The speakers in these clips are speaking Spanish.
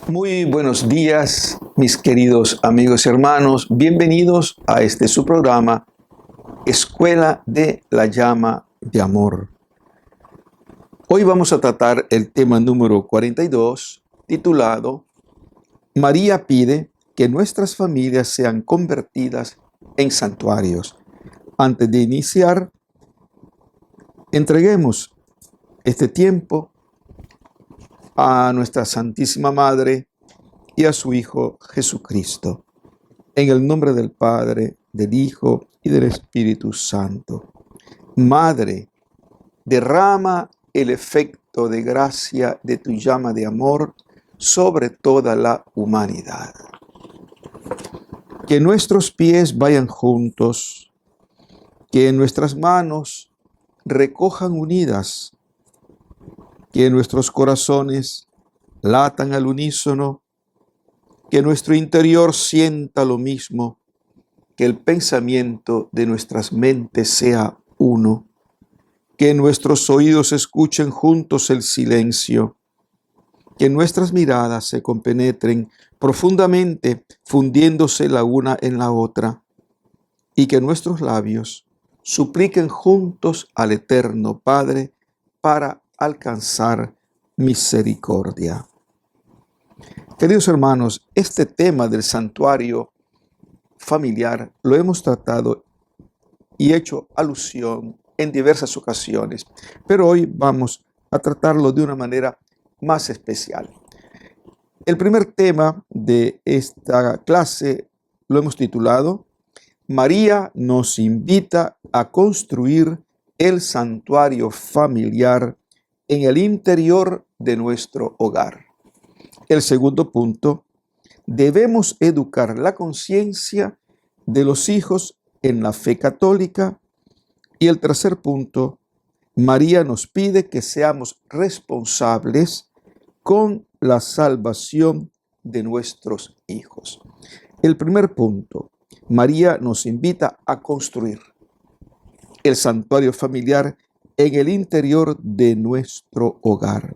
Muy buenos días, mis queridos amigos y hermanos. Bienvenidos a su programa, Escuela de la Llama de Amor. Hoy vamos a tratar el tema número 42, titulado María pide que nuestras familias sean convertidas en santuarios. Antes de iniciar, entreguemos este tiempo a nuestra Santísima Madre y a su Hijo Jesucristo. En el nombre del Padre, del Hijo y del Espíritu Santo. Madre, derrama el efecto de gracia de tu llama de amor sobre toda la humanidad. Que nuestros pies vayan juntos, que nuestras manos recojan unidas, que nuestros corazones latan al unísono, que nuestro interior sienta lo mismo, que el pensamiento de nuestras mentes sea uno, que nuestros oídos escuchen juntos el silencio, que nuestras miradas se compenetren profundamente, fundiéndose la una en la otra, y que nuestros labios supliquen juntos al Eterno Padre para alcanzar misericordia. Queridos hermanos, este tema del santuario familiar lo hemos tratado y hecho alusión en diversas ocasiones, pero hoy vamos a tratarlo de una manera más especial. El primer tema de esta clase lo hemos titulado María nos invita a construir el santuario familiar en el interior de nuestro hogar. El segundo punto, debemos educar la conciencia de los hijos en la fe católica. Y el tercer punto, María nos pide que seamos responsables con la salvación de nuestros hijos. El primer punto, María nos invita a construir el santuario familiar en el interior de nuestro hogar.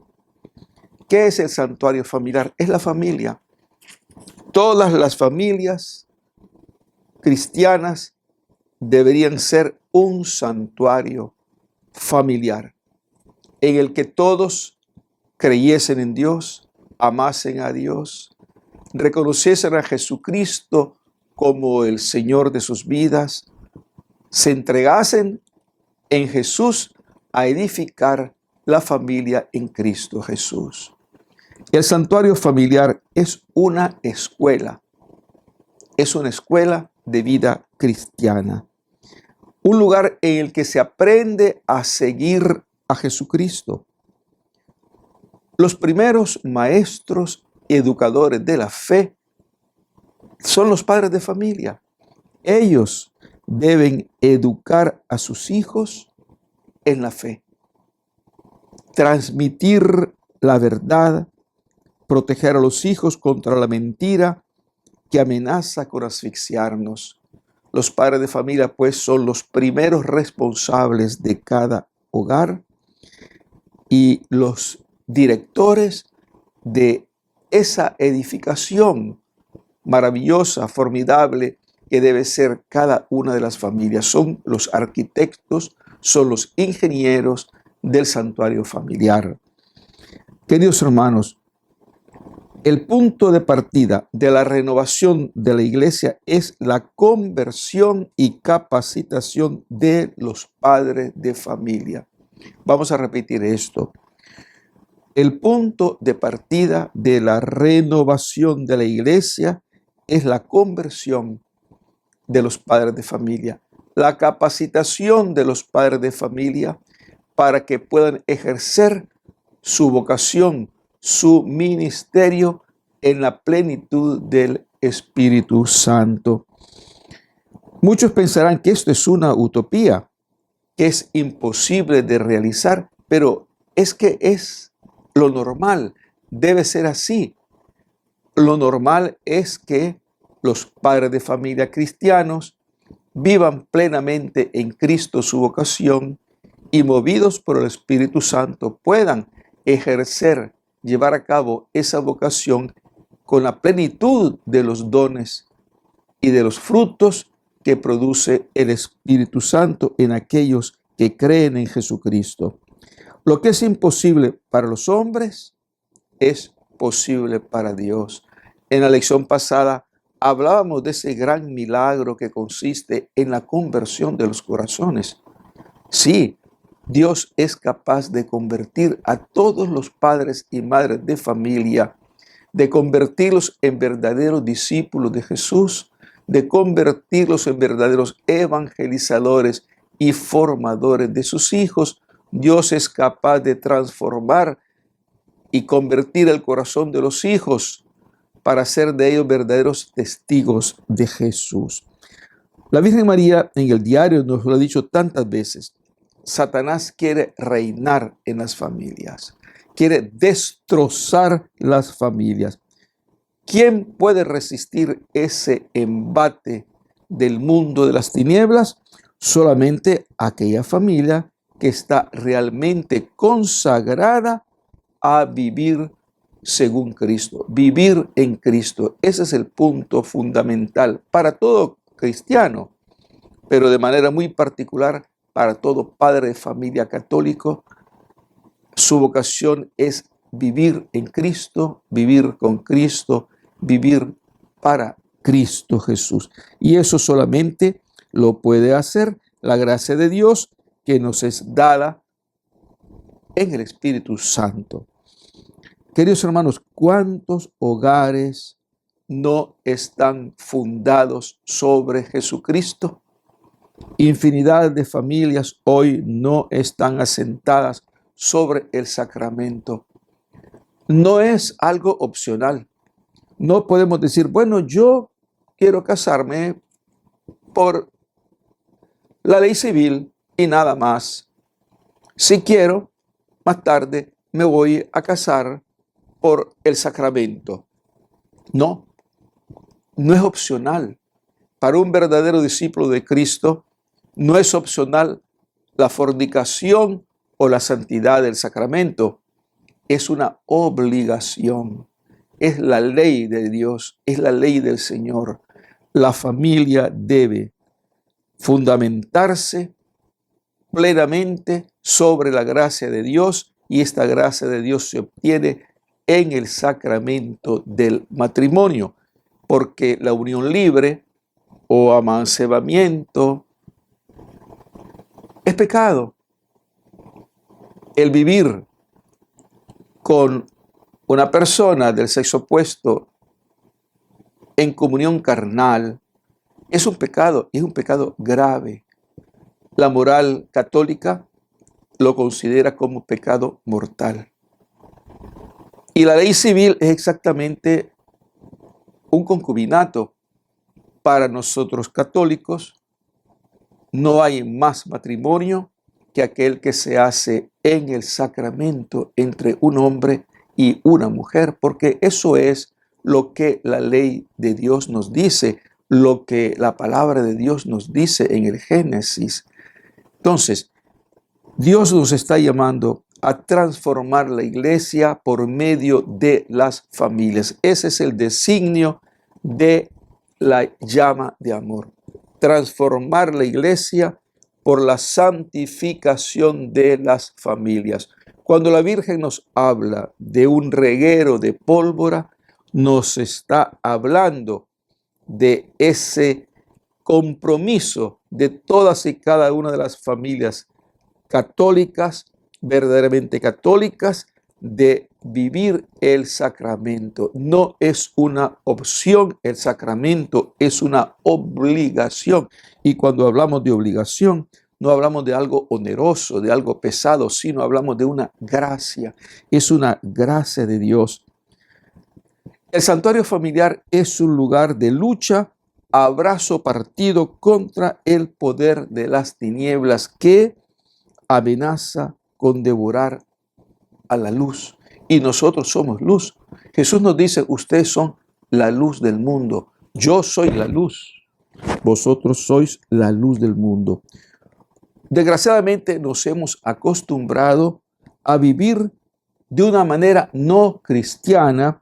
¿Qué es el santuario familiar? Es la familia. Todas las familias cristianas deberían ser un santuario familiar en el que todos creyesen en Dios, amasen a Dios, reconociesen a Jesucristo como el Señor de sus vidas, se entregasen en Jesús a edificar la familia en Cristo Jesús. El santuario familiar es una escuela de vida cristiana, un lugar en el que se aprende a seguir a Jesucristo. Los primeros maestros y educadores de la fe son los padres de familia. Ellos deben educar a sus hijos en la fe, transmitir la verdad, proteger a los hijos contra la mentira que amenaza con asfixiarnos. Los padres de familia, pues, son los primeros responsables de cada hogar y los directores de esa edificación maravillosa, formidable, que debe ser cada una de las familias. Son los arquitectos, son los ingenieros del santuario familiar. Queridos hermanos, el punto de partida de la renovación de la iglesia es la conversión y capacitación de los padres de familia. Vamos a repetir esto. El punto de partida de la renovación de la iglesia es la conversión de los padres de familia, la capacitación de los padres de familia para que puedan ejercer su vocación, su ministerio en la plenitud del Espíritu Santo. Muchos pensarán que esto es una utopía, que es imposible de realizar, pero es que es lo normal, debe ser así. Lo normal es que los padres de familia cristianos vivan plenamente en Cristo su vocación y movidos por el Espíritu Santo puedan ejercer llevar a cabo esa vocación con la plenitud de los dones y de los frutos que produce el Espíritu Santo en aquellos que creen en Jesucristo. Lo que es imposible para los hombres es posible para Dios. En la lección pasada hablábamos de ese gran milagro que consiste en la conversión de los corazones. Sí, Dios es capaz de convertir a todos los padres y madres de familia, de convertirlos en verdaderos discípulos de Jesús, de convertirlos en verdaderos evangelizadores y formadores de sus hijos. Dios es capaz de transformar y convertir el corazón de los hijos para hacer de ellos verdaderos testigos de Jesús. La Virgen María en el diario nos lo ha dicho tantas veces. Satanás quiere reinar en las familias, quiere destrozar las familias. ¿Quién puede resistir ese embate del mundo de las tinieblas? Solamente aquella familia que está realmente consagrada a vivir según Cristo, vivir en Cristo. Ese es el punto fundamental para todo cristiano, pero de manera muy particular para todo padre de familia católico. Su vocación es vivir en Cristo, vivir con Cristo, vivir para Cristo Jesús. Y eso solamente lo puede hacer la gracia de Dios que nos es dada en el Espíritu Santo. Queridos hermanos, ¿cuántos hogares no están fundados sobre Jesucristo? Infinidad de familias hoy no están asentadas sobre el sacramento. No es algo opcional. No podemos decir, bueno, yo quiero casarme por la ley civil y nada más. Si quiero, más tarde me voy a casar por el sacramento. No, no es opcional. Para un verdadero discípulo de Cristo, no es opcional la fornicación o la santidad del sacramento. Es una obligación. Es la ley de Dios, es la ley del Señor. La familia debe fundamentarse plenamente sobre la gracia de Dios, y esta gracia de Dios se obtiene en el sacramento del matrimonio, porque la unión libre o amancebamiento es pecado. El vivir con una persona del sexo opuesto en comunión carnal es un pecado, y es un pecado grave. La moral católica lo considera como pecado mortal. Y la ley civil es exactamente un concubinato. Para nosotros católicos no hay más matrimonio que aquel que se hace en el sacramento entre un hombre y una mujer, porque eso es lo que la ley de Dios nos dice, lo que la palabra de Dios nos dice en el Génesis. Entonces, Dios nos está llamando a transformar la iglesia por medio de las familias. Ese es el designio de la llama de amor. Transformar la iglesia por la santificación de las familias. Cuando la Virgen nos habla de un reguero de pólvora, nos está hablando de ese compromiso de todas y cada una de las familias católicas, verdaderamente católicas, de vivir el sacramento. No es una opción, el sacramento es una obligación. Y cuando hablamos de obligación, no hablamos de algo oneroso, de algo pesado, sino hablamos de una gracia. Es una gracia de Dios. El santuario familiar es un lugar de lucha, abrazo partido contra el poder de las tinieblas que amenaza con devorar a la luz. Y nosotros somos luz. Jesús nos dice, ustedes son la luz del mundo. Yo soy la luz. Vosotros sois la luz del mundo. Desgraciadamente nos hemos acostumbrado a vivir de una manera no cristiana,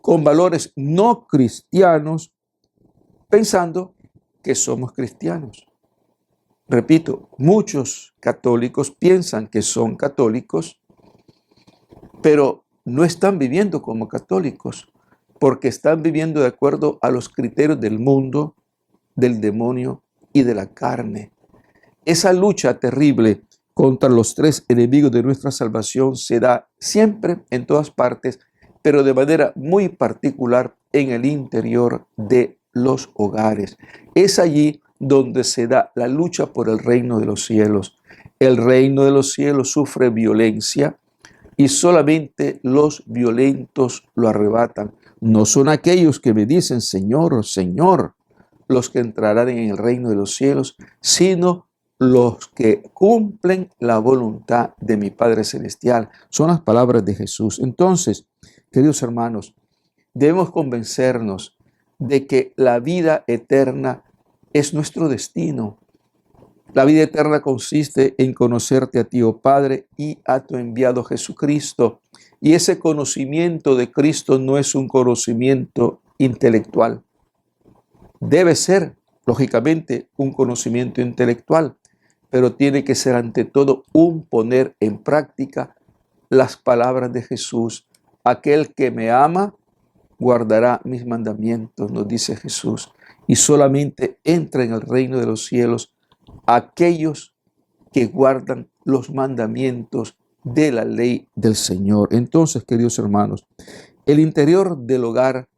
con valores no cristianos, pensando que somos cristianos. Repito, muchos católicos piensan que son católicos, pero no están viviendo como católicos, porque están viviendo de acuerdo a los criterios del mundo, del demonio y de la carne. Esa lucha terrible contra los tres enemigos de nuestra salvación se da siempre en todas partes, pero de manera muy particular en el interior de los hogares. Es allí donde se da la lucha por el reino de los cielos. El reino de los cielos sufre violencia y solamente los violentos lo arrebatan. No son aquellos que me dicen, Señor, Señor, los que entrarán en el reino de los cielos, sino los que cumplen la voluntad de mi Padre Celestial. Son las palabras de Jesús. Entonces, queridos hermanos, debemos convencernos de que la vida eterna es nuestro destino. La vida eterna consiste en conocerte a ti, oh Padre, y a tu enviado Jesucristo. Y ese conocimiento de Cristo no es un conocimiento intelectual. Debe ser, lógicamente, un conocimiento intelectual, pero tiene que ser ante todo un poner en práctica las palabras de Jesús. Aquel que me ama guardará mis mandamientos, nos dice Jesús, y solamente entra en el reino de los cielos aquellos que guardan los mandamientos de la ley del Señor. Entonces, queridos hermanos, el interior del hogar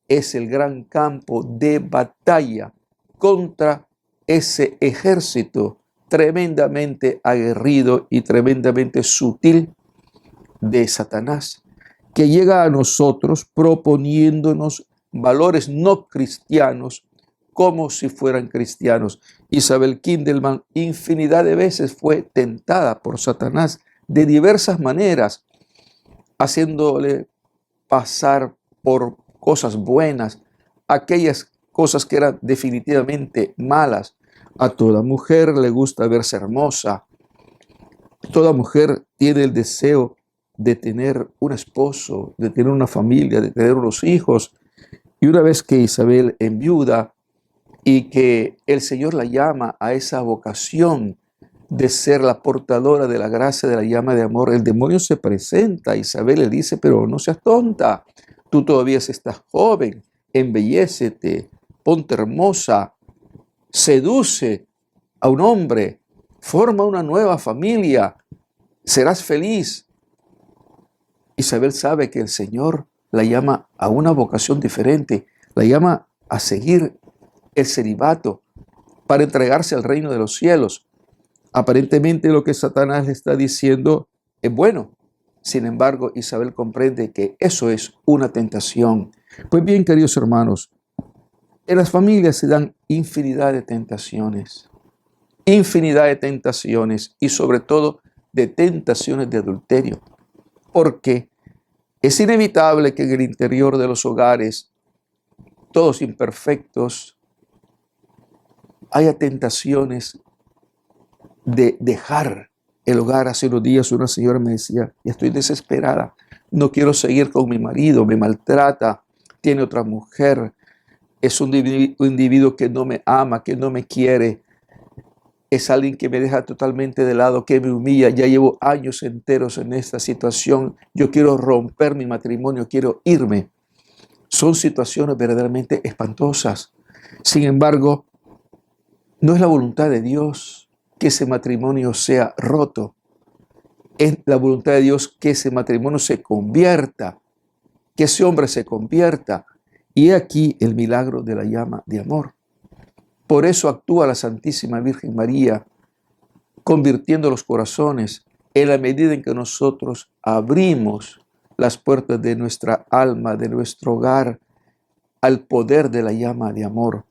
es el gran campo de batalla contra ese ejército tremendamente aguerrido y tremendamente sutil de Satanás, que llega a nosotros proponiéndonos valores no cristianos como si fueran cristianos. Isabel Kindelman infinidad de veces fue tentada por Satanás de diversas maneras, haciéndole pasar por cosas buenas, aquellas cosas que eran definitivamente malas. A toda mujer le gusta verse hermosa. Toda mujer tiene el deseo de tener un esposo, de tener una familia, de tener unos hijos. Y una vez que Isabel enviuda y que el Señor la llama a esa vocación de ser la portadora de la gracia de la llama de amor, el demonio se presenta. Isabel le dice, pero no seas tonta, tú todavía estás joven, embellécete, ponte hermosa, seduce a un hombre, forma una nueva familia, serás feliz. Isabel sabe que el Señor la llama a una vocación diferente, la llama a seguir el celibato para entregarse al reino de los cielos. Aparentemente lo que Satanás le está diciendo es bueno. Sin embargo, Isabel comprende que eso es una tentación. Pues bien, queridos hermanos, en las familias se dan infinidad de tentaciones y sobre todo de tentaciones de adulterio, porque es inevitable que en el interior de los hogares, todos imperfectos, haya tentaciones de dejar el hogar. Hace unos días una señora me decía, ya estoy desesperada, no quiero seguir con mi marido, me maltrata, tiene otra mujer, es un individuo que no me ama, que no me quiere, es alguien que me deja totalmente de lado, que me humilla, ya llevo años enteros en esta situación, yo quiero romper mi matrimonio, quiero irme. Son situaciones verdaderamente espantosas. Sin embargo, no es la voluntad de Dios que ese matrimonio sea roto. Es la voluntad de Dios que ese matrimonio se convierta, que ese hombre se convierta. Y he aquí el milagro de la llama de amor. Por eso actúa la Santísima Virgen María, convirtiendo los corazones en la medida en que nosotros abrimos las puertas de nuestra alma, de nuestro hogar, al poder de la llama de amor.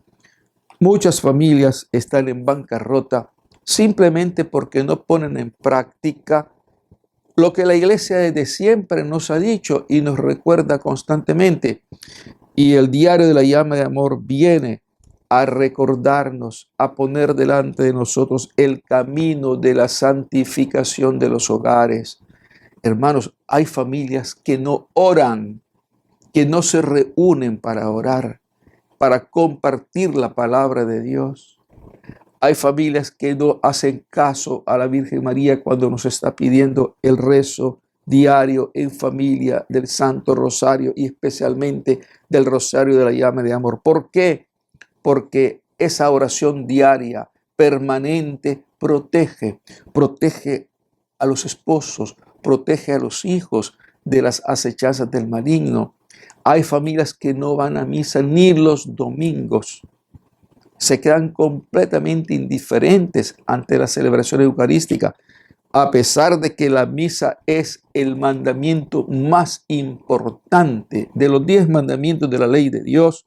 Muchas familias están en bancarrota simplemente porque no ponen en práctica lo que la iglesia desde siempre nos ha dicho y nos recuerda constantemente. Y el diario de la llama de amor viene a recordarnos, a poner delante de nosotros el camino de la santificación de los hogares, Hermanos, hay familias que no oran, que no se reúnen para orar, para compartir la palabra de Dios. Hay familias que no hacen caso a la Virgen María cuando nos está pidiendo el rezo diario en familia del Santo Rosario y especialmente del Rosario de la Llama de Amor. ¿Por qué? Porque esa oración diaria, permanente, protege a los esposos, protege a los hijos de las acechanzas del maligno. Hay familias que no van a misa ni los domingos. Se quedan completamente indiferentes ante la celebración eucarística, a pesar de que la misa es el mandamiento más importante de los 10 mandamientos de la ley de Dios.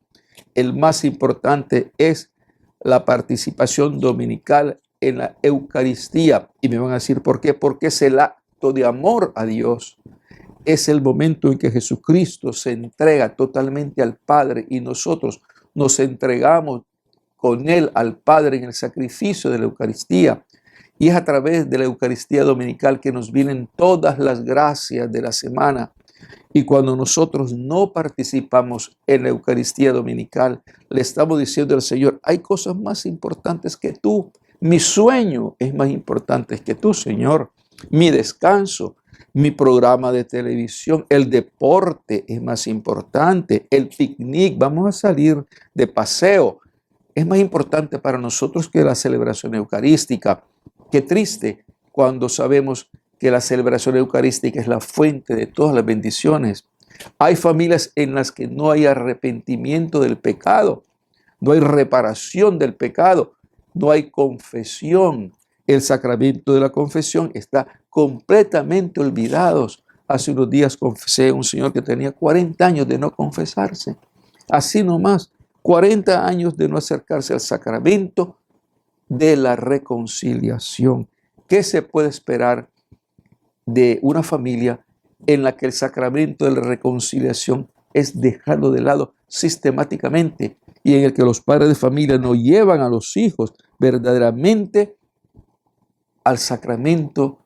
El más importante es la participación dominical en la Eucaristía. Y me van a decir, ¿por qué? Porque es el acto de amor a Dios. Es el momento en que Jesucristo se entrega totalmente al Padre y nosotros nos entregamos con Él al Padre en el sacrificio de la Eucaristía. Y es a través de la Eucaristía dominical que nos vienen todas las gracias de la semana. Y cuando nosotros no participamos en la Eucaristía dominical, le estamos diciendo al Señor, hay cosas más importantes que tú. Mi sueño es más importante que tú, Señor. Mi descanso, mi programa de televisión, el deporte es más importante. El picnic, vamos a salir de paseo. Es más importante para nosotros que la celebración eucarística. Qué triste cuando sabemos que la celebración eucarística es la fuente de todas las bendiciones. Hay familias en las que no hay arrepentimiento del pecado, no hay reparación del pecado, no hay confesión. El sacramento de la confesión está completamente olvidado. Hace unos días confesé a un señor que tenía 40 años de no confesarse. Así nomás, 40 años de no acercarse al sacramento de la reconciliación. ¿Qué se puede esperar de una familia en la que el sacramento de la reconciliación es dejado de lado sistemáticamente y en el que los padres de familia no llevan a los hijos verdaderamente al sacramento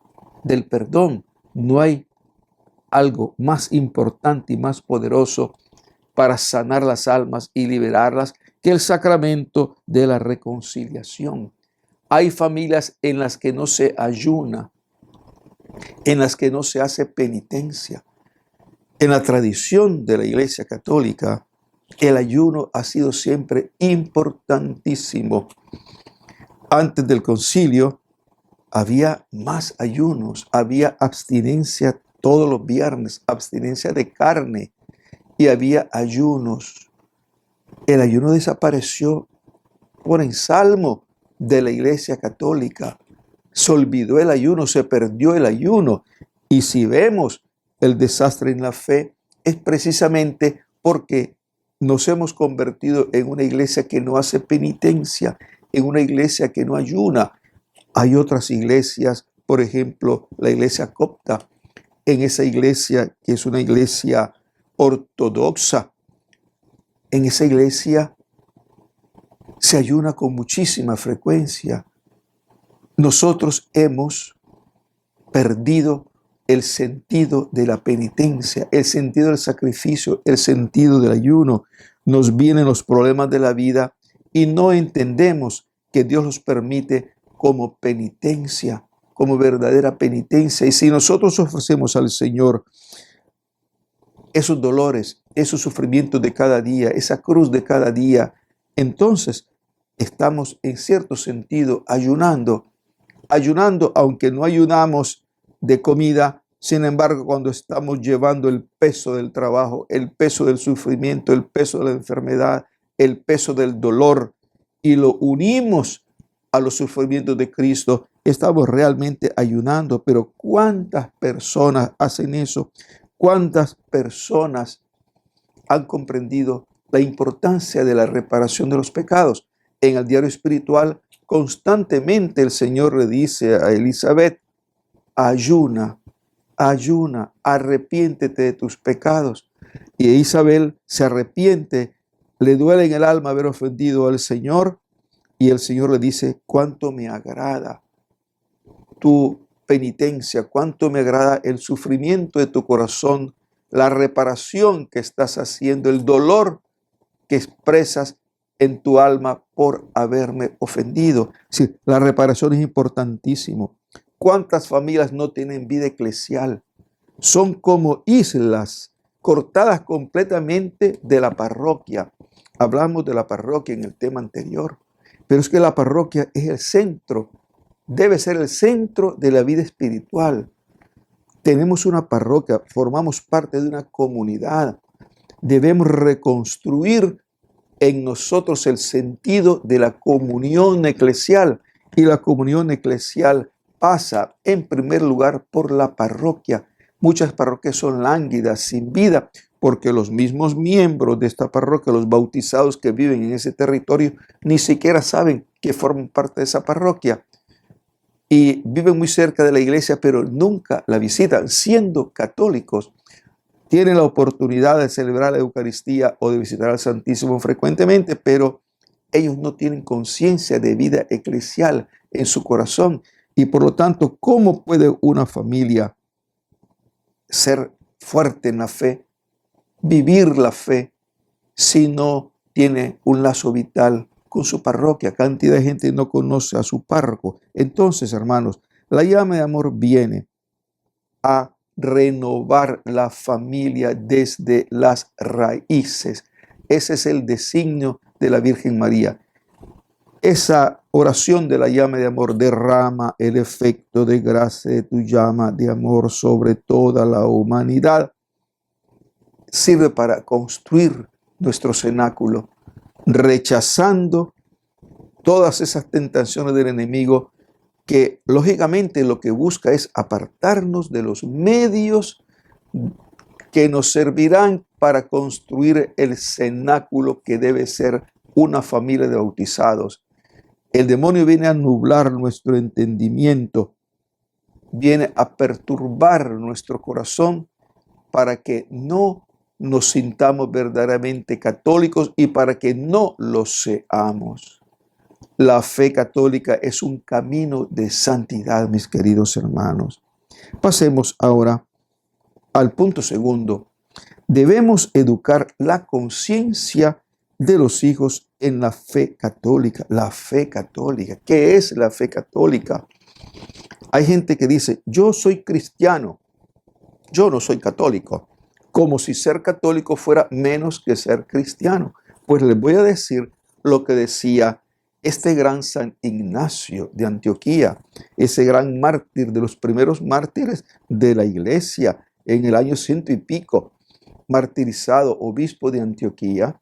del perdón? No hay algo más importante y más poderoso para sanar las almas y liberarlas que el sacramento de la reconciliación. Hay familias en las que no se ayuna, en las que no se hace penitencia. En la tradición de la Iglesia Católica, el ayuno ha sido siempre importantísimo. Antes del concilio había más ayunos, había abstinencia todos los viernes, abstinencia de carne, y había ayunos. El ayuno desapareció por ensalmo de la Iglesia Católica. Se olvidó el ayuno, se perdió el ayuno. Y si vemos el desastre en la fe, es precisamente porque nos hemos convertido en una iglesia que no hace penitencia, en una iglesia que no ayuna. Hay otras iglesias, por ejemplo, la iglesia copta. En esa iglesia, que es una iglesia ortodoxa, en esa iglesia se ayuna con muchísima frecuencia. Nosotros hemos perdido el sentido de la penitencia, el sentido del sacrificio, el sentido del ayuno. Nos vienen los problemas de la vida y no entendemos que Dios los permite como penitencia, como verdadera penitencia. Y si nosotros ofrecemos al Señor esos dolores, esos sufrimientos de cada día, esa cruz de cada día, entonces estamos en cierto sentido ayunando, aunque no ayunamos de comida. Sin embargo, cuando estamos llevando el peso del trabajo, el peso del sufrimiento, el peso de la enfermedad, el peso del dolor, y lo unimos a los sufrimientos de Cristo, estamos realmente ayunando. Pero ¿cuántas personas hacen eso? ¿Cuántas personas han comprendido la importancia de la reparación de los pecados? En el diario espiritual, constantemente el Señor le dice a Elizabeth, ayuna, ayuna, arrepiéntete de tus pecados. Y Isabel se arrepiente, le duele en el alma haber ofendido al Señor, y el Señor le dice, cuánto me agrada tu penitencia, cuánto me agrada el sufrimiento de tu corazón, la reparación que estás haciendo, el dolor que expresas en tu alma por haberme ofendido. Sí, la reparación es importantísimo. ¿Cuántas familias no tienen vida eclesial? Son como islas cortadas completamente de la parroquia. Hablamos de la parroquia en el tema anterior, pero es que la parroquia es el centro, debe ser el centro de la vida espiritual. Tenemos una parroquia, formamos parte de una comunidad. Debemos reconstruir en nosotros el sentido de la comunión eclesial. Y la comunión eclesial pasa en primer lugar por la parroquia. Muchas parroquias son lánguidas, sin vida, porque los mismos miembros de esta parroquia, los bautizados que viven en ese territorio, ni siquiera saben que forman parte de esa parroquia. Y viven muy cerca de la iglesia, pero nunca la visitan, siendo católicos. Tienen la oportunidad de celebrar la Eucaristía o de visitar al Santísimo frecuentemente, pero ellos no tienen conciencia de vida eclesial en su corazón. Y por lo tanto, ¿cómo puede una familia ser fuerte en la fe, vivir la fe, si no tiene un lazo vital con su parroquia? Cantidad de gente no conoce a su párroco. Entonces, hermanos, la llama de amor viene a renovar la familia desde las raíces. Ese es el designio de la Virgen María. Esa oración de la llama de amor derrama el efecto de gracia de tu llama de amor sobre toda la humanidad. Sirve para construir nuestro cenáculo, rechazando todas esas tentaciones del enemigo que lógicamente lo que busca es apartarnos de los medios que nos servirán para construir el cenáculo que debe ser una familia de bautizados. El demonio viene a nublar nuestro entendimiento, viene a perturbar nuestro corazón para que no nos sintamos verdaderamente católicos y para que no lo seamos. La fe católica es un camino de santidad, mis queridos hermanos. Pasemos ahora al punto segundo. Debemos educar la conciencia de los hijos en la fe católica. La fe católica. ¿Qué es la fe católica? Hay gente que dice, yo soy cristiano, yo no soy católico, como si ser católico fuera menos que ser cristiano. Pues les voy a decir lo que decía este gran San Ignacio de Antioquía, ese gran mártir de los primeros mártires de la iglesia en el año 100 y pico, martirizado obispo de Antioquía.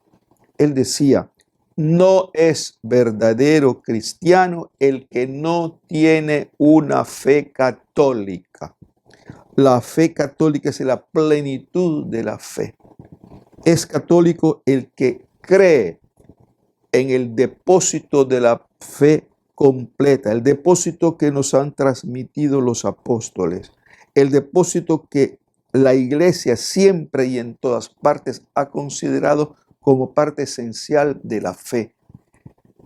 Él decía, no es verdadero cristiano el que no tiene una fe católica. La fe católica es la plenitud de la fe. Es católico el que cree en el depósito de la fe completa, el depósito que nos han transmitido los apóstoles, el depósito que la iglesia siempre y en todas partes ha considerado como parte esencial de la fe.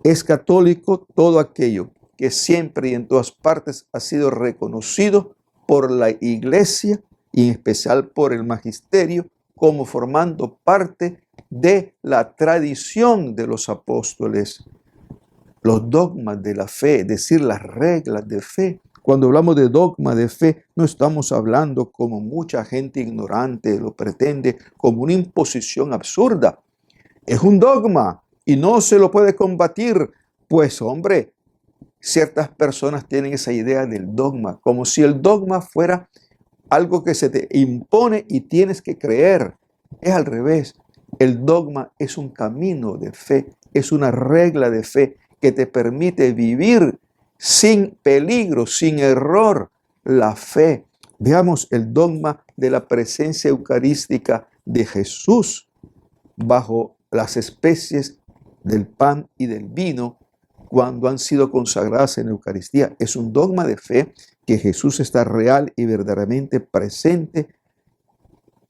Es católico todo aquello que siempre y en todas partes ha sido reconocido por la iglesia y en especial por el magisterio como formando parte de la tradición de los apóstoles. Los dogmas de la fe, es decir, las reglas de fe. Cuando hablamos de dogma de fe, no estamos hablando, como mucha gente ignorante lo pretende, como una imposición absurda. Es un dogma y no se lo puede combatir. Pues, hombre, ciertas personas tienen esa idea del dogma, como si el dogma fuera algo que se te impone y tienes que creer. Es al revés. El dogma es un camino de fe, es una regla de fe que te permite vivir sin peligro, sin error, la fe. Veamos el dogma de la presencia eucarística de Jesús bajo las especies del pan y del vino cuando han sido consagradas en Eucaristía. Es un dogma de fe que Jesús está real y verdaderamente presente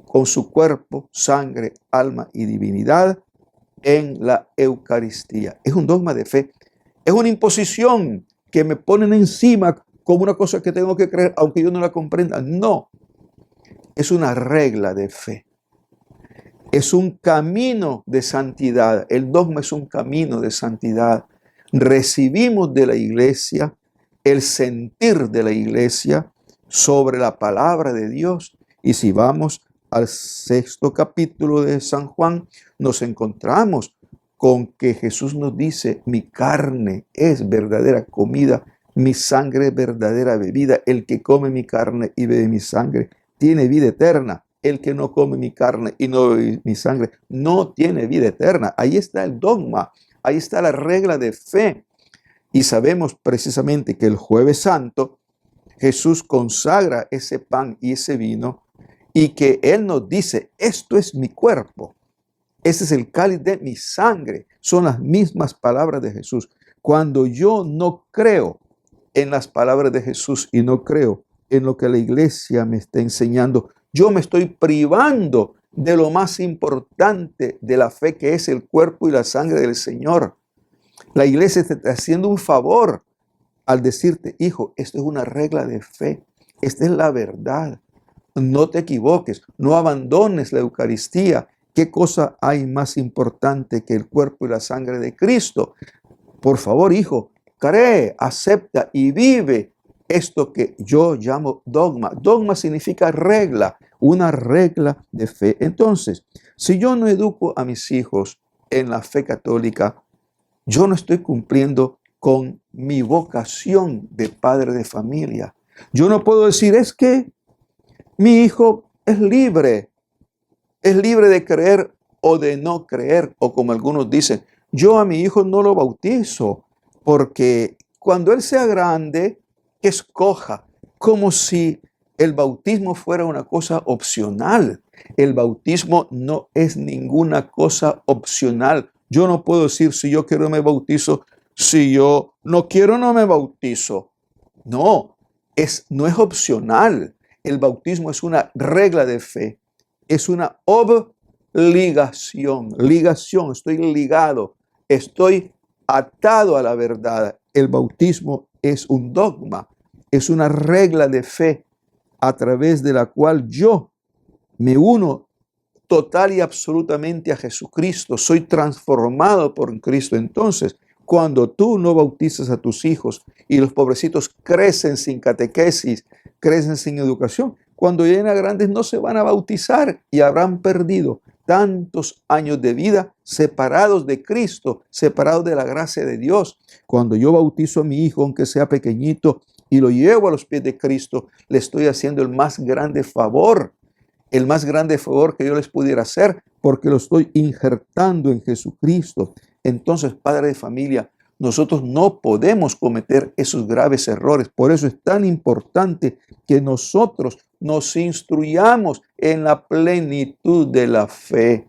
con su cuerpo, sangre, alma y divinidad en la Eucaristía. Es un dogma de fe. Es una imposición que me ponen encima como una cosa que tengo que creer, aunque yo no la comprenda. No, es una regla de fe. Es un camino de santidad. El dogma es un camino de santidad. Recibimos de la iglesia el sentir de la iglesia sobre la palabra de Dios. Y si vamos al 6º capítulo de San Juan, nos encontramos con que Jesús nos dice: mi carne es verdadera comida, mi sangre es verdadera bebida. El que come mi carne y bebe mi sangre tiene vida eterna. El que no come mi carne y no bebe mi sangre no tiene vida eterna. Ahí está el dogma, ahí está la regla de fe. Y sabemos precisamente que el Jueves Santo Jesús consagra ese pan y ese vino, y que Él nos dice: esto es mi cuerpo, este es el cáliz de mi sangre. Son las mismas palabras de Jesús. Cuando yo no creo en las palabras de Jesús y no creo en lo que la iglesia me está enseñando, yo me estoy privando de lo más importante de la fe, que es el cuerpo y la sangre del Señor. La iglesia te está haciendo un favor al decirte: hijo, esto es una regla de fe, esta es la verdad. No te equivoques, no abandones la Eucaristía. ¿Qué cosa hay más importante que el cuerpo y la sangre de Cristo? Por favor, hijo, cree, acepta y vive esto que yo llamo dogma. Dogma significa regla, una regla de fe. Entonces, si yo no educo a mis hijos en la fe católica, yo no estoy cumpliendo con mi vocación de padre de familia. Yo no puedo decir: es que mi hijo es libre de creer o de no creer, o como algunos dicen: yo a mi hijo no lo bautizo, porque cuando él sea grande, que escoja, como si el bautismo fuera una cosa opcional. El bautismo no es ninguna cosa opcional. Yo no puedo decir: si yo quiero me bautizo, si yo no quiero no me bautizo. No, no es opcional. El bautismo es una regla de fe, es una obligación. Ligación, estoy ligado, estoy atado a la verdad. El bautismo es un dogma, es una regla de fe a través de la cual yo me uno total y absolutamente a Jesucristo. Soy transformado por Cristo. Entonces, cuando tú no bautizas a tus hijos y los pobrecitos crecen sin catequesis, crecen sin educación, cuando lleguen a grandes no se van a bautizar y habrán perdido tantos años de vida separados de Cristo, separados de la gracia de Dios. Cuando yo bautizo a mi hijo, aunque sea pequeñito, y lo llevo a los pies de Cristo, le estoy haciendo el más grande favor que yo les pudiera hacer, porque lo estoy injertando en Jesucristo. Entonces, padre de familia, nosotros no podemos cometer esos graves errores. Por eso es tan importante que nosotros nos instruyamos en la plenitud de la fe.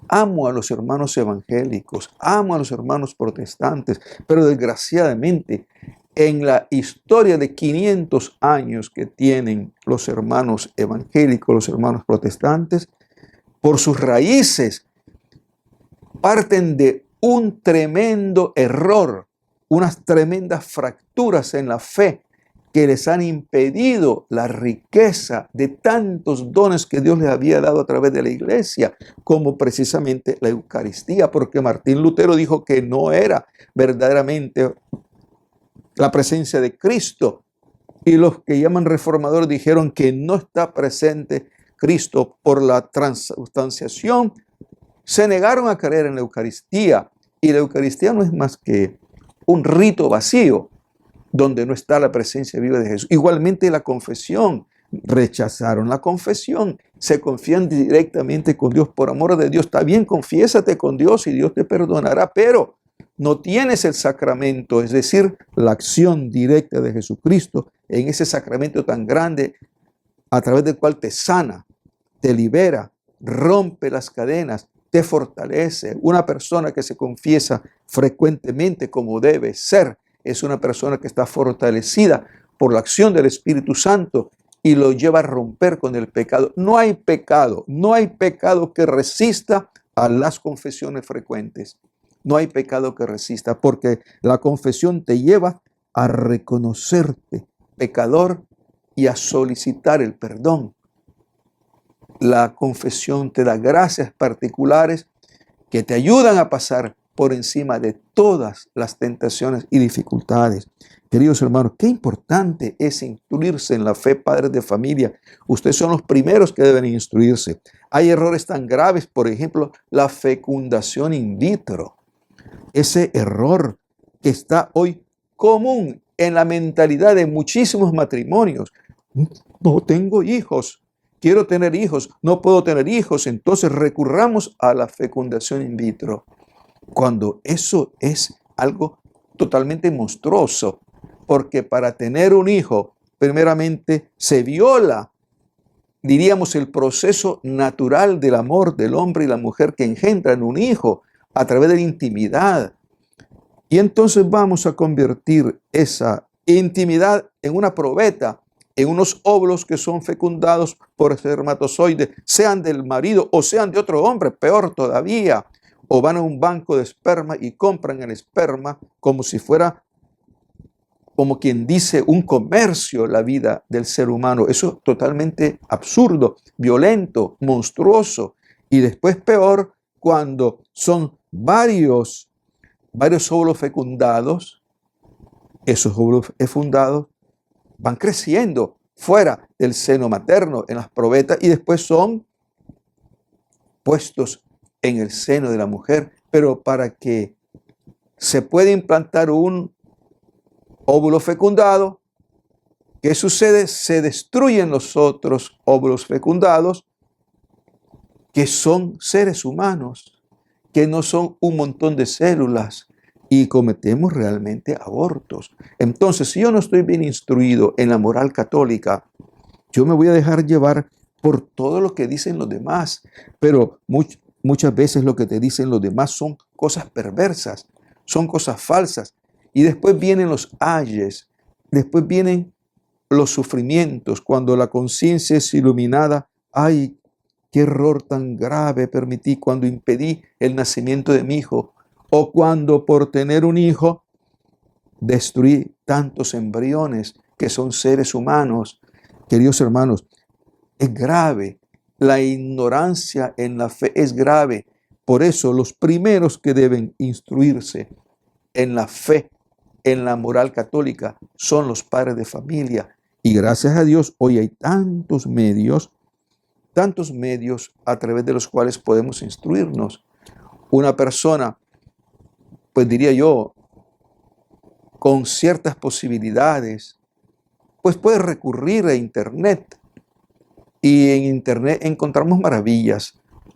Amo a los hermanos evangélicos, amo a los hermanos protestantes, pero desgraciadamente en la historia de 500 años que tienen los hermanos evangélicos, los hermanos protestantes, por sus raíces parten de un tremendo error, unas tremendas fracturas en la fe que les han impedido la riqueza de tantos dones que Dios les había dado a través de la iglesia, como precisamente la Eucaristía, porque Martín Lutero dijo que no era verdaderamente la presencia de Cristo, y los que llaman reformadores dijeron que no está presente Cristo por la transubstanciación. Se negaron a creer en la Eucaristía, y la Eucaristía no es más que un rito vacío donde no está la presencia viva de Jesús. Igualmente la confesión, rechazaron la confesión, se confían directamente con Dios. Por amor de Dios, está bien, confiésate con Dios y Dios te perdonará, pero no tienes el sacramento, es decir, la acción directa de Jesucristo en ese sacramento tan grande a través del cual te sana, te libera, rompe las cadenas, te fortalece. Una persona que se confiesa frecuentemente como debe ser, es una persona que está fortalecida por la acción del Espíritu Santo y lo lleva a romper con el pecado. No hay pecado que resista a las confesiones frecuentes. No hay pecado que resista, porque la confesión te lleva a reconocerte pecador y a solicitar el perdón. La confesión te da gracias particulares que te ayudan a pasar por encima de todas las tentaciones y dificultades. Queridos hermanos, qué importante es instruirse en la fe, padres de familia. Ustedes son los primeros que deben instruirse. Hay errores tan graves, por ejemplo, la fecundación in vitro. Ese error que está hoy común en la mentalidad de muchísimos matrimonios. No tengo hijos, quiero tener hijos, no puedo tener hijos, entonces recurramos a la fecundación in vitro. Cuando eso es algo totalmente monstruoso, porque para tener un hijo, primeramente se viola, diríamos, el proceso natural del amor del hombre y la mujer que engendran un hijo a través de la intimidad. Y entonces vamos a convertir esa intimidad en una probeta, en unos óvulos que son fecundados por espermatozoides, sean del marido o sean de otro hombre, peor todavía. O van a un banco de esperma y compran el esperma como si fuera, como quien dice, un comercio la vida del ser humano. Eso es totalmente absurdo, violento, monstruoso. Y después peor cuando son varios óvulos fecundados. Esos óvulos fecundados van creciendo fuera del seno materno en las probetas y después son puestos en el seno de la mujer. Pero para que se pueda implantar un óvulo fecundado, ¿qué sucede? Se destruyen los otros óvulos fecundados, que son seres humanos, que no son un montón de células, y cometemos realmente abortos. Entonces, si yo no estoy bien instruido en la moral católica, yo me voy a dejar llevar por todo lo que dicen los demás, pero muchas veces lo que te dicen los demás son cosas perversas, son cosas falsas, y después vienen los ayes, después vienen los sufrimientos, cuando la conciencia es iluminada. ¡Ay, qué error tan grave permití cuando impedí el nacimiento de mi hijo! O cuando por tener un hijo destruí tantos embriones que son seres humanos. Queridos hermanos, es grave. La ignorancia en la fe es grave. Por eso los primeros que deben instruirse en la fe, en la moral católica, son los padres de familia. Y gracias a Dios hoy hay tantos medios a través de los cuales podemos instruirnos. Una persona, pues diría yo, con ciertas posibilidades, pues puede recurrir a Internet. Y en Internet encontramos maravillas.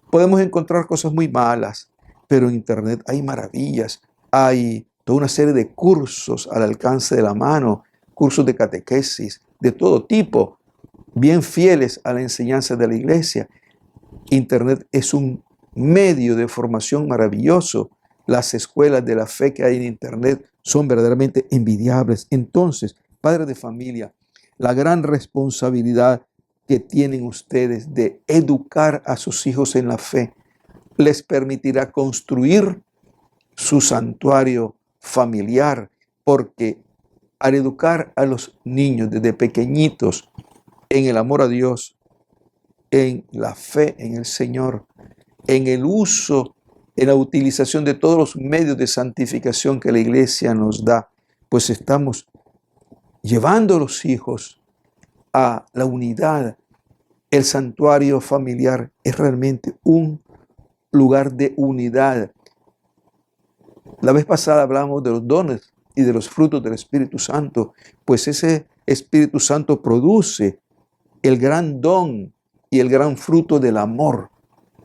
Podemos encontrar cosas muy malas, pero en Internet hay maravillas. Hay toda una serie de cursos al alcance de la mano, cursos de catequesis, de todo tipo, bien fieles a la enseñanza de la iglesia. Internet es un medio de formación maravilloso. Las escuelas de la fe que hay en Internet son verdaderamente envidiables. Entonces, padres de familia, la gran responsabilidad que tienen ustedes de educar a sus hijos en la fe les permitirá construir su santuario familiar, porque al educar a los niños desde pequeñitos en el amor a Dios, en la fe en el Señor, en el uso, en la utilización de todos los medios de santificación que la iglesia nos da, pues estamos llevando a los hijos a la unidad. El santuario familiar es realmente un lugar de unidad. La vez pasada hablamos de los dones y de los frutos del Espíritu Santo, pues ese Espíritu Santo produce el gran don y el gran fruto del amor,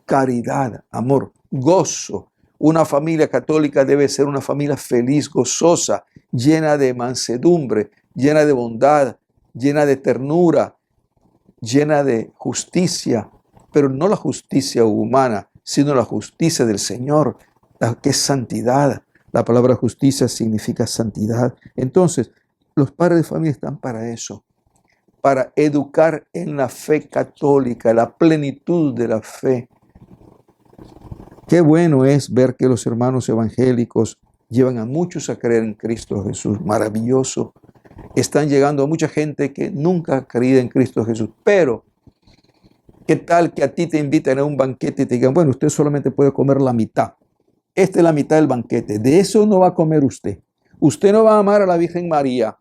caridad, amor, gozo. Una familia católica debe ser una familia feliz, gozosa, llena de mansedumbre, llena de bondad, llena de ternura, llena de justicia, pero no la justicia humana, sino la justicia del Señor, que es santidad. La palabra justicia significa santidad. Entonces, los padres de familia están para eso, para educar en la fe católica, la plenitud de la fe. Qué bueno es ver que los hermanos evangélicos llevan a muchos a creer en Cristo Jesús. Maravilloso. están llegando a mucha gente que nunca ha creído en Cristo Jesús. Pero, ¿qué tal que a ti te inviten a un banquete y te digan, bueno, usted solamente puede comer la mitad? Esta es la mitad del banquete. De eso no va a comer usted. Usted no va a amar a la Virgen María.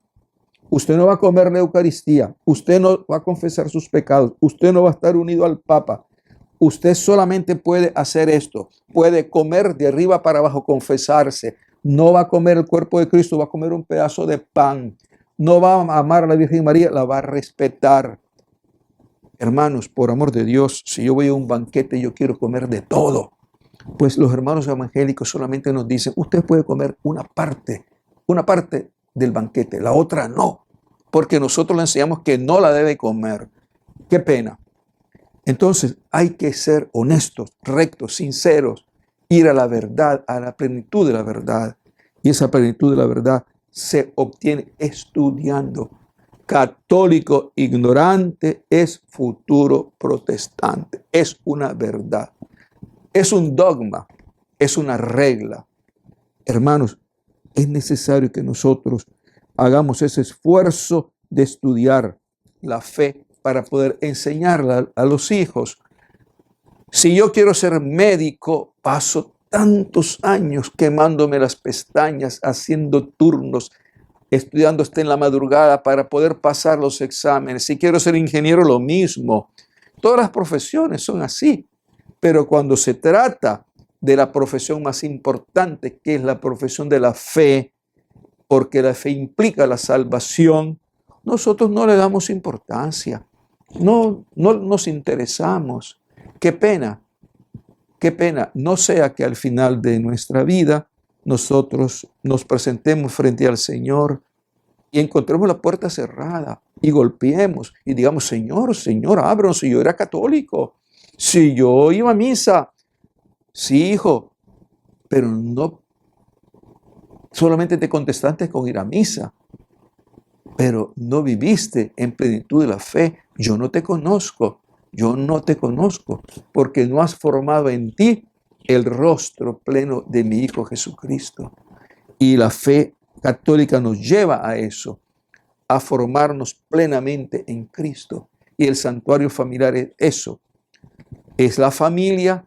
Usted no va a comer la Eucaristía. Usted no va a confesar sus pecados. Usted no va a estar unido al Papa. Usted solamente puede hacer esto. Puede comer de arriba para abajo, confesarse. No va a comer el cuerpo de Cristo, va a comer un pedazo de pan. No va a amar a la Virgen María, la va a respetar. Hermanos, por amor de Dios, si yo voy a un banquete, yo quiero comer de todo. Pues los hermanos evangélicos solamente nos dicen, usted puede comer una parte del banquete, la otra no, porque nosotros le enseñamos que no la debe comer. Qué pena. Entonces hay que ser honestos, rectos, sinceros, ir a la verdad, a la plenitud de la verdad. Y esa plenitud de la verdad se obtiene estudiando. Católico ignorante es futuro protestante. Es una verdad. Es un dogma. Es una regla. Hermanos, es necesario que nosotros hagamos ese esfuerzo de estudiar la fe para poder enseñarla a los hijos. Si yo quiero ser médico, paso tantos años quemándome las pestañas, haciendo turnos, estudiando hasta en la madrugada para poder pasar los exámenes. Si quiero ser ingeniero, lo mismo. Todas las profesiones son así, pero cuando se trata de la profesión más importante, que es la profesión de la fe, porque la fe implica la salvación, nosotros no le damos importancia. No nos interesamos. Qué pena, no sea que al final de nuestra vida nosotros nos presentemos frente al Señor y encontremos la puerta cerrada y golpeemos y digamos, Señor, ábranos, si yo era católico, si yo iba a misa, sí, hijo, pero no solamente te contestaste con ir a misa, pero no viviste en plenitud de la fe. Yo no te conozco, porque no has formado en ti el rostro pleno de mi Hijo Jesucristo. Y la fe católica nos lleva a eso, a formarnos plenamente en Cristo. Y el santuario familiar es eso. Es la familia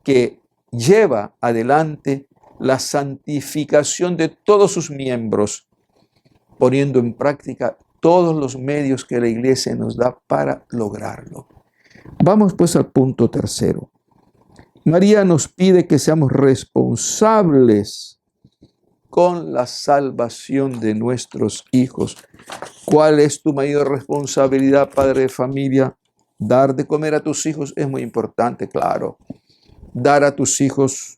que lleva adelante la santificación de todos sus miembros, poniendo en práctica todos los medios que la Iglesia nos da para lograrlo. Vamos pues al punto tercero. María nos pide que seamos responsables con la salvación de nuestros hijos. ¿Cuál es tu mayor responsabilidad, padre de familia? Dar de comer a tus hijos es muy importante, claro. Dar a tus hijos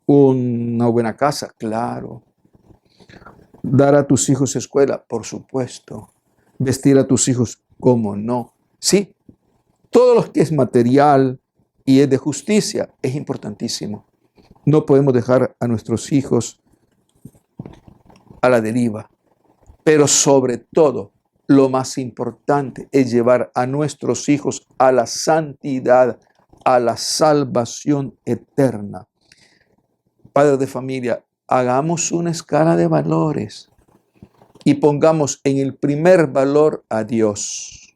una buena casa, claro. Dar a tus hijos escuela, por supuesto. Vestir a tus hijos, ¿cómo no? Sí, todo lo que es material y es de justicia es importantísimo. No podemos dejar a nuestros hijos a la deriva. Pero sobre todo, lo más importante es llevar a nuestros hijos a la santidad, a la salvación eterna. Padres de familia, hagamos una escala de valores y pongamos en el primer valor a Dios.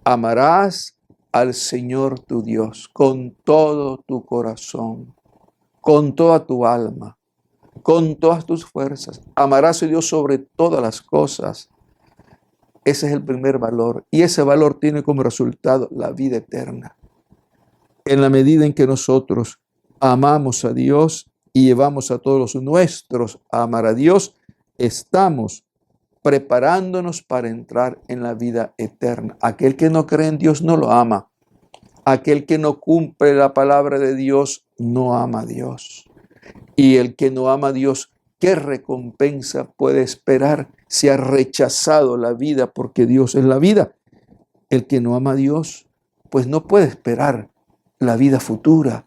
Amarás al Señor tu Dios con todo tu corazón, con toda tu alma, con todas tus fuerzas. Amarás a Dios sobre todas las cosas. Ese es el primer valor. Y ese valor tiene como resultado la vida eterna. En la medida en que nosotros amamos a Dios y llevamos a todos los nuestros a amar a Dios, estamos preparándonos para entrar en la vida eterna. Aquel que no cree en Dios no lo ama. Aquel que no cumple la palabra de Dios no ama a Dios. Y el que no ama a Dios, ¿qué recompensa puede esperar si ha rechazado la vida? Porque Dios es la vida. El que no ama a Dios, pues no puede esperar la vida futura.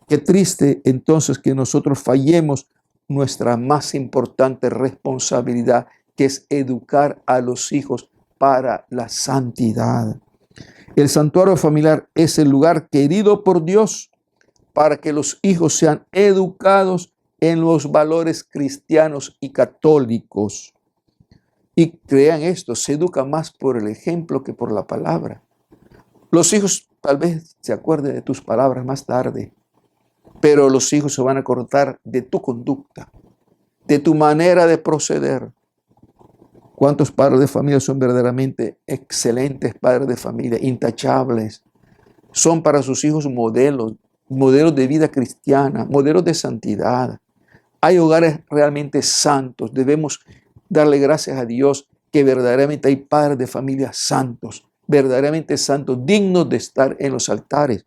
Qué triste entonces que nosotros fallemos nuestra más importante responsabilidad, que es educar a los hijos para la santidad. El santuario familiar es el lugar querido por Dios para que los hijos sean educados en los valores cristianos y católicos. Y crean esto, se educa más por el ejemplo que por la palabra. Los hijos tal vez se acuerden de tus palabras más tarde, pero los hijos se van a acordar de tu conducta, de tu manera de proceder. ¿Cuántos padres de familia son verdaderamente excelentes padres de familia, intachables? Son para sus hijos modelos, modelos de vida cristiana, modelos de santidad. Hay hogares realmente santos. Debemos darle gracias a Dios que verdaderamente hay padres de familia santos, verdaderamente santos, dignos de estar en los altares.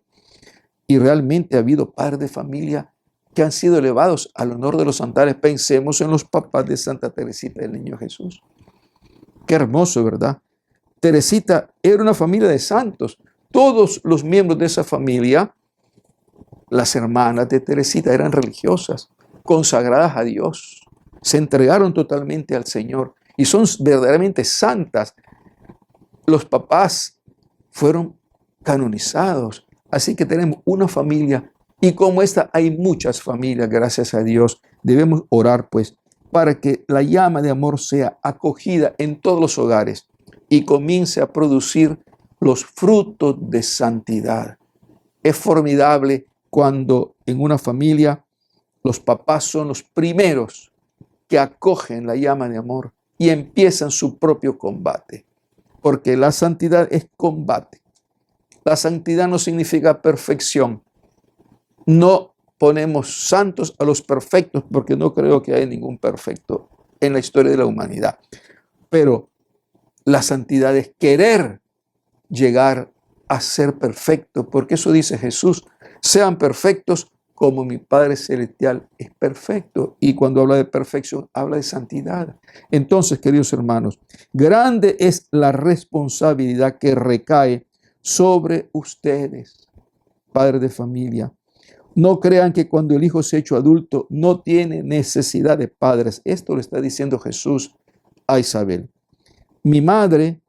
Y realmente ha habido padres de familia que han sido elevados al honor de los altares. Pensemos en los papás de Santa Teresita del Niño Jesús. Qué hermoso, ¿verdad? Teresita era una familia de santos. Todos los miembros de esa familia, las hermanas de Teresita, eran religiosas, consagradas a Dios. Se entregaron totalmente al Señor y son verdaderamente santas. Los papás fueron canonizados. Así que tenemos una familia, y como esta hay muchas familias, gracias a Dios. Debemos orar pues para que la llama de amor sea acogida en todos los hogares y comience a producir los frutos de santidad. Es formidable cuando en una familia los papás son los primeros que acogen la llama de amor y empiezan su propio combate, porque la santidad es combate. La santidad no significa perfección. No ponemos santos a los perfectos, porque no creo que haya ningún perfecto en la historia de la humanidad. Pero la santidad es querer llegar a ser perfecto, porque eso dice Jesús: sean perfectos como mi Padre Celestial es perfecto. Y cuando habla de perfección, habla de santidad. Entonces, queridos hermanos, grande es la responsabilidad que recae sobre ustedes, padres de familia. No crean que cuando el hijo se ha hecho adulto no tiene necesidad de padres. Esto lo está diciendo Jesús a Isabel. Mi madre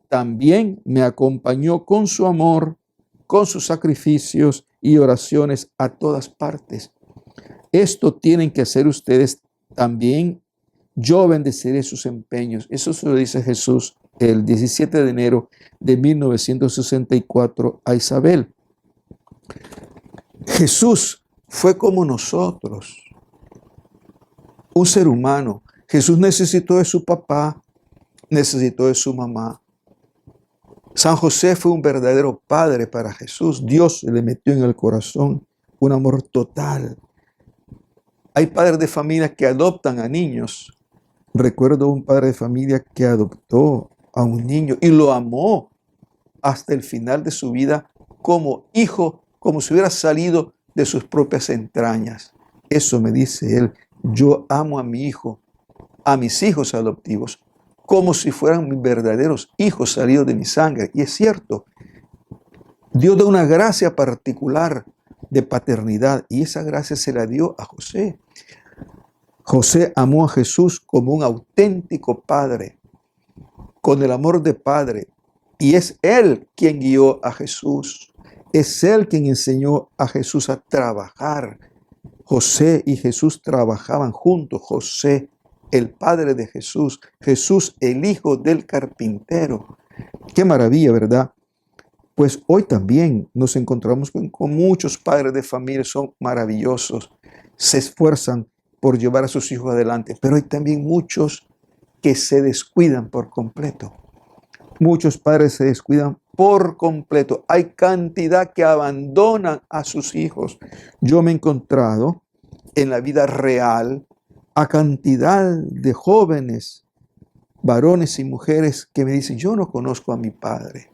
también me acompañó con su amor, con sus sacrificios y oraciones a todas partes. Esto tienen que hacer ustedes también. Yo bendeciré sus empeños. Eso se lo dice Jesús el 17 de enero de 1964 a Isabel. Jesús fue como nosotros, un ser humano. Jesús necesitó de su papá, necesitó de su mamá. San José fue un verdadero padre para Jesús. Dios le metió en el corazón un amor total. Hay padres de familia que adoptan a niños. Recuerdo un padre de familia que adoptó a un niño y lo amó hasta el final de su vida como hijo, como si hubiera salido de sus propias entrañas. Eso me dice él: yo amo a mi hijo, a mis hijos adoptivos, como si fueran mis verdaderos hijos salidos de mi sangre. Y es cierto, Dios da una gracia particular de paternidad, y esa gracia se la dio a José. José amó a Jesús como un auténtico padre, con el amor de padre, y es él quien guió a Jesús. Es él quien enseñó a Jesús a trabajar. José y Jesús trabajaban juntos. José, el padre de Jesús. Jesús, el hijo del carpintero. Qué maravilla, ¿verdad? Pues hoy también nos encontramos con muchos padres de familia, son maravillosos. Se esfuerzan por llevar a sus hijos adelante, pero hay también muchos que se descuidan por completo. Muchos padres se descuidan por completo. Hay cantidad que abandonan a sus hijos. Yo me he encontrado en la vida real a cantidad de jóvenes, varones y mujeres que me dicen: yo no conozco a mi padre.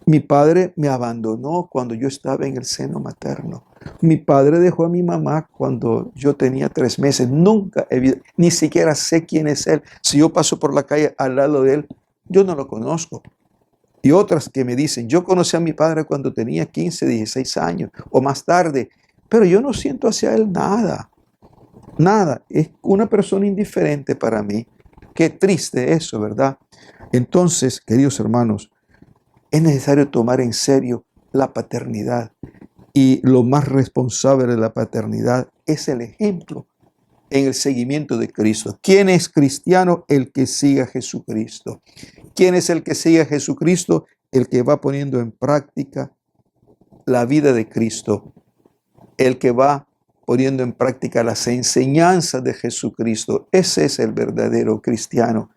Mi padre me abandonó cuando yo estaba en el seno materno. Mi padre dejó a mi mamá cuando yo tenía 3 meses. Nunca, ni siquiera sé quién es él. Si yo paso por la calle al lado de él, yo no lo conozco. Y otras que me dicen: yo conocí a mi padre cuando tenía 15, 16 años o más tarde, pero yo no siento hacia él nada. Nada. Es una persona indiferente para mí. Qué triste eso, ¿verdad? Entonces, queridos hermanos, es necesario tomar en serio la paternidad. Y lo más responsable de la paternidad es el ejemplo en el seguimiento de Cristo. ¿Quién es cristiano? El que sigue a Jesucristo. ¿Quién es el que sigue a Jesucristo? El que va poniendo en práctica la vida de Cristo. El que va poniendo en práctica las enseñanzas de Jesucristo. Ese es el verdadero cristiano.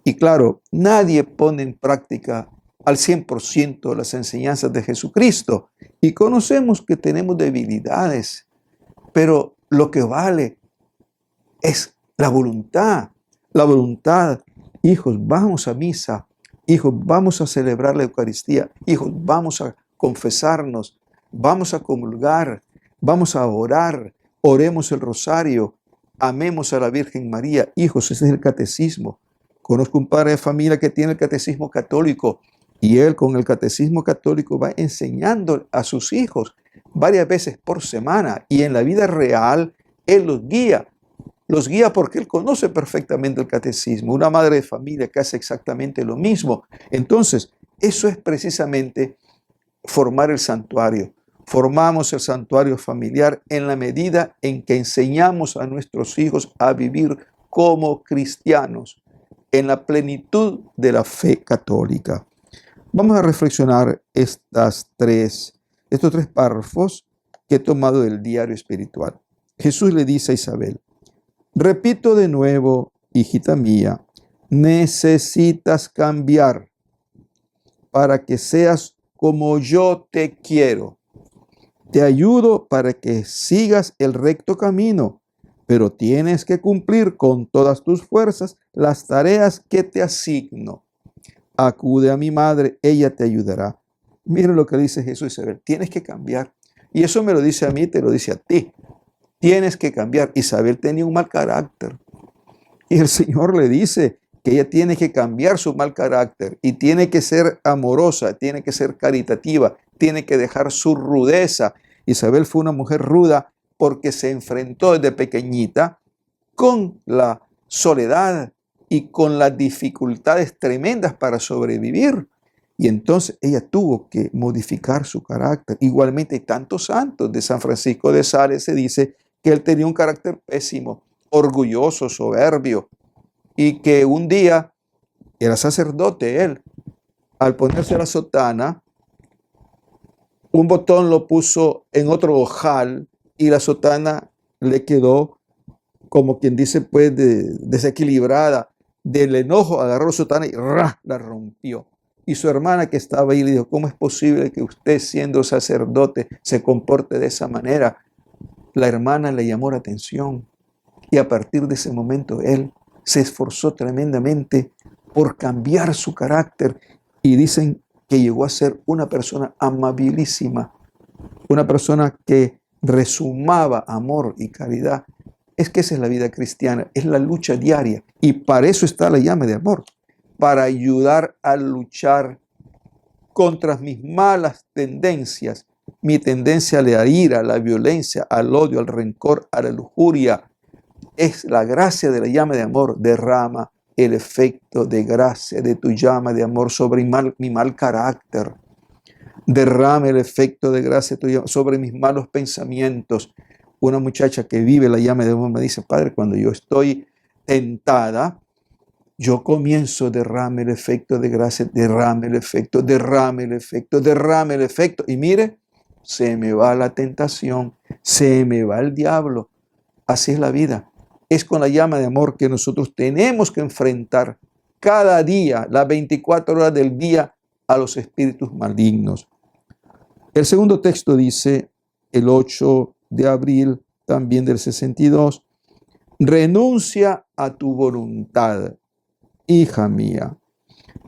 Y claro, nadie pone en práctica al 100% las enseñanzas de Jesucristo. Y conocemos que tenemos debilidades, pero lo que vale es la voluntad. La voluntad. Hijos, vamos a misa. Hijos, vamos a celebrar la Eucaristía. Hijos, vamos a confesarnos. Vamos a comulgar. Vamos a orar. Oremos el rosario. Amemos a la Virgen María. Hijos, ese es el catecismo. Conozco un padre de familia que tiene el catecismo católico y él con el catecismo católico va enseñando a sus hijos varias veces por semana y en la vida real él los guía. Los guía porque él conoce perfectamente el catecismo. Una madre de familia que hace exactamente lo mismo. Entonces, eso es precisamente formar el santuario. Formamos el santuario familiar en la medida en que enseñamos a nuestros hijos a vivir como cristianos, en la plenitud de la fe católica. Vamos a reflexionar estos tres párrafos que he tomado del diario espiritual. Jesús le dice a Isabel: repito de nuevo, hijita mía, necesitas cambiar para que seas como yo te quiero. Te ayudo para que sigas el recto camino, pero tienes que cumplir con todas tus fuerzas las tareas que te asigno. Acude a mi madre, ella te ayudará. Miren lo que dice Jesús a Isabel: tienes que cambiar. Y eso me lo dice a mí, te lo dice a ti. Tienes que cambiar. Isabel tenía un mal carácter. Y el Señor le dice que ella tiene que cambiar su mal carácter y tiene que ser amorosa, tiene que ser caritativa, tiene que dejar su rudeza. Isabel fue una mujer ruda porque se enfrentó desde pequeñita con la soledad y con las dificultades tremendas para sobrevivir. Y entonces ella tuvo que modificar su carácter. Igualmente hay tantos santos. De San Francisco de Sales se dice que él tenía un carácter pésimo, orgulloso, soberbio, y que un día era sacerdote él. Al ponerse la sotana, un botón lo puso en otro ojal y la sotana le quedó, como quien dice, pues desequilibrada. Del enojo agarró la sotana y la rompió. Y su hermana que estaba ahí le dijo: ¿cómo es posible que usted, siendo sacerdote, se comporte de esa manera? La hermana le llamó la atención y a partir de ese momento él se esforzó tremendamente por cambiar su carácter y dicen que llegó a ser una persona amabilísima, una persona que resumaba amor y caridad. Es que esa es la vida cristiana, es la lucha diaria y para eso está la llama de amor, para ayudar a luchar contra mis malas tendencias, mi tendencia a la ira, a la violencia, al odio, al rencor, a la lujuria. Es la gracia de la llama de amor, derrama el efecto de gracia de tu llama de amor sobre mi mal carácter. Derrama el efecto de gracia tuya sobre mis malos pensamientos. Una muchacha que vive la llama de amor me dice: padre, cuando yo estoy tentada, yo comienzo, derrame el efecto de gracia, derrame el efecto, derrame el efecto, derrame el efecto. Y mire, se me va la tentación, se me va el diablo. Así es la vida. Es con la llama de amor que nosotros tenemos que enfrentar cada día, las 24 horas del día, a los espíritus malignos. El segundo texto dice, el 8 de abril también del 62, renuncia a tu voluntad, hija mía.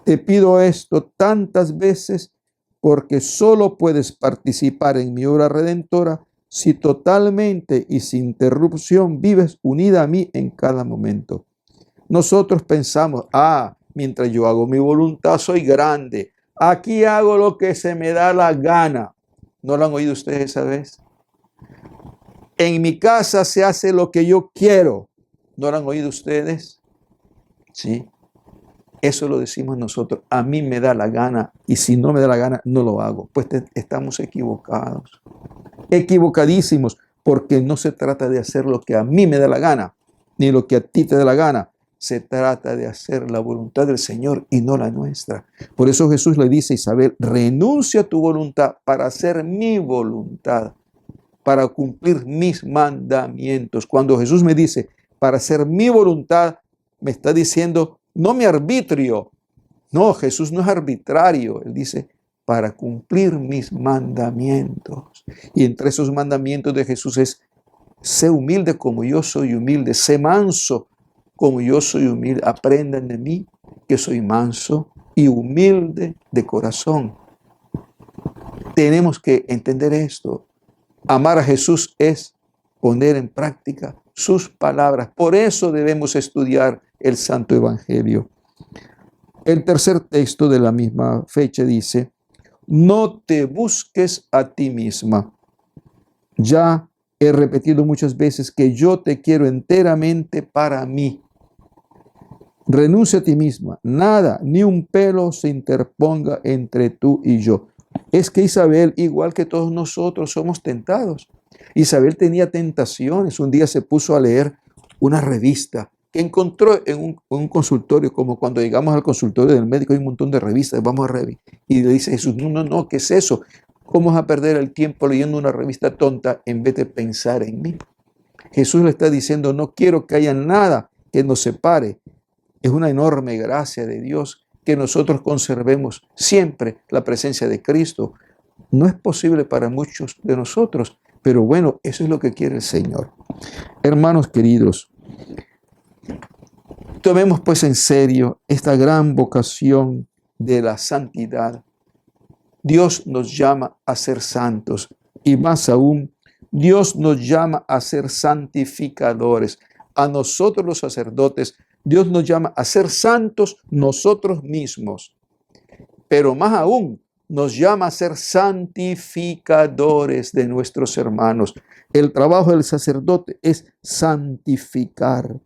Te pido esto tantas veces porque solo puedes participar en mi obra redentora si totalmente y sin interrupción vives unida a mí en cada momento. Nosotros pensamos, mientras yo hago mi voluntad soy grande. Aquí hago lo que se me da la gana. ¿No lo han oído ustedes esa vez? En mi casa se hace lo que yo quiero. ¿No lo han oído ustedes? Sí. Eso lo decimos nosotros. A mí me da la gana y si no me da la gana, no lo hago. Pues estamos equivocados. Equivocadísimos, porque no se trata de hacer lo que a mí me da la gana. ni lo que a ti te dé la gana. Se trata de hacer la voluntad del Señor y no la nuestra. Por eso Jesús le dice a Isabel, renuncia a tu voluntad para hacer mi voluntad, para cumplir mis mandamientos. Cuando Jesús me dice, para hacer mi voluntad, me está diciendo, no mi arbitrio. No, Jesús no es arbitrario. Él dice, para cumplir mis mandamientos. Y entre esos mandamientos de Jesús es, sé humilde como yo soy humilde, sé manso como yo soy humilde. Aprendan de mí que soy manso y humilde de corazón. Tenemos que entender esto. Amar a Jesús es poner en práctica sus palabras. Por eso debemos estudiar el Santo Evangelio. El tercer texto de la misma fecha dice, no te busques a ti misma. Ya he repetido muchas veces que yo te quiero enteramente para mí. Renuncia a ti misma. Nada, ni un pelo se interponga entre tú y yo. Es que Isabel, igual que todos nosotros, somos tentados. Isabel tenía tentaciones. Un día se puso a leer una revista que encontró en un consultorio, como cuando llegamos al consultorio del médico, hay un montón de revistas, vamos a revisar. Y le dice Jesús, no, ¿qué es eso? ¿Cómo vas a perder el tiempo leyendo una revista tonta en vez de pensar en mí? Jesús le está diciendo, no quiero que haya nada que nos separe. Es una enorme gracia de Dios que nosotros conservemos siempre la presencia de Cristo. No es posible para muchos de nosotros, pero bueno, eso es lo que quiere el Señor. Hermanos queridos, tomemos pues en serio esta gran vocación de la santidad. Dios nos llama a ser santos y más aún, Dios nos llama a ser santificadores. A nosotros los sacerdotes, Dios nos llama a ser santos nosotros mismos. Pero más aún, nos llama a ser santificadores de nuestros hermanos. El trabajo del sacerdote es santificar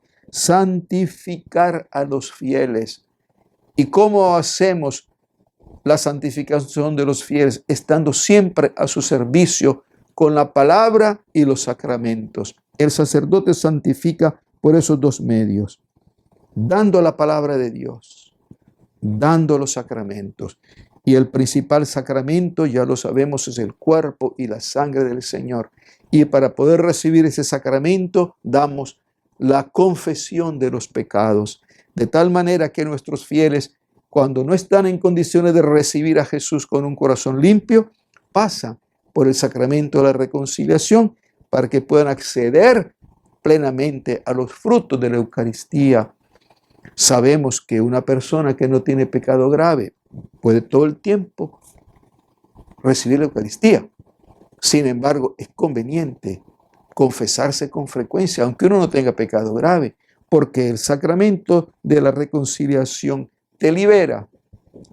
a los fieles. ¿Y cómo hacemos la santificación de los fieles? Estando siempre a su servicio con la palabra y los sacramentos. El sacerdote santifica por esos dos medios, dando la palabra de Dios, dando los sacramentos. Y el principal sacramento, ya lo sabemos, es el cuerpo y la sangre del Señor. Y para poder recibir ese sacramento, damos la confesión de los pecados, de tal manera que nuestros fieles, cuando no están en condiciones de recibir a Jesús con un corazón limpio, pasan por el sacramento de la reconciliación para que puedan acceder plenamente a los frutos de la Eucaristía. Sabemos que una persona que no tiene pecado grave puede todo el tiempo recibir la Eucaristía. Sin embargo, es conveniente confesarse con frecuencia, aunque uno no tenga pecado grave, porque el sacramento de la reconciliación te libera,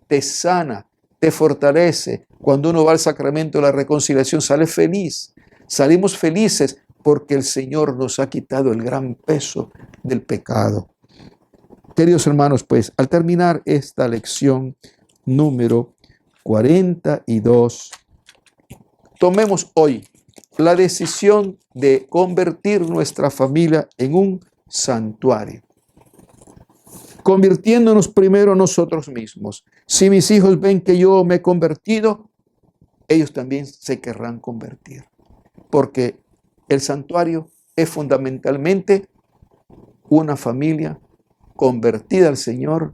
te sana, te fortalece. Cuando uno va al sacramento de la reconciliación sale feliz. Salimos felices porque el Señor nos ha quitado el gran peso del pecado. Queridos hermanos, pues al terminar esta lección número 42, tomemos hoy la decisión de convertir nuestra familia en un santuario, convirtiéndonos primero nosotros mismos. Si mis hijos ven que yo me he convertido, ellos también se querrán convertir, porque el santuario es fundamentalmente una familia convertida al Señor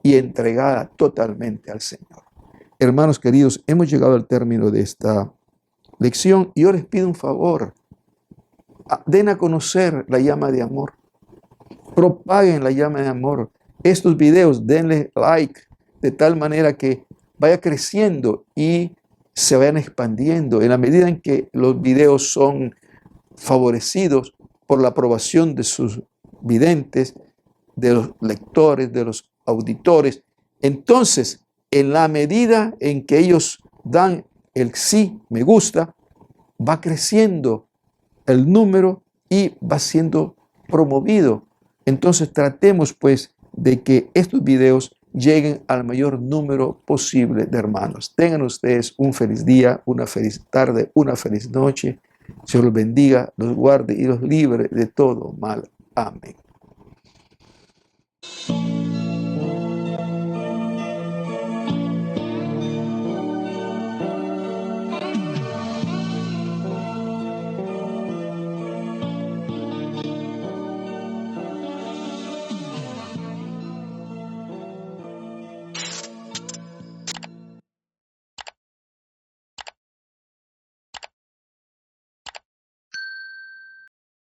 y entregada totalmente al Señor. Hermanos queridos, hemos llegado al término de esta lección y yo les pido un favor. Den a conocer la llama de amor. Propaguen la llama de amor. Estos videos, denle like de tal manera que vaya creciendo y se vayan expandiendo. En la medida en que los videos son favorecidos por la aprobación de sus videntes, de los lectores, de los auditores, entonces, en la medida en que ellos dan el sí, me gusta, va creciendo el número y va siendo promovido. Entonces tratemos pues de que estos videos lleguen al mayor número posible de hermanos. Tengan ustedes un feliz día, una feliz tarde, una feliz noche. Dios los bendiga, los guarde y los libre de todo mal. Amén.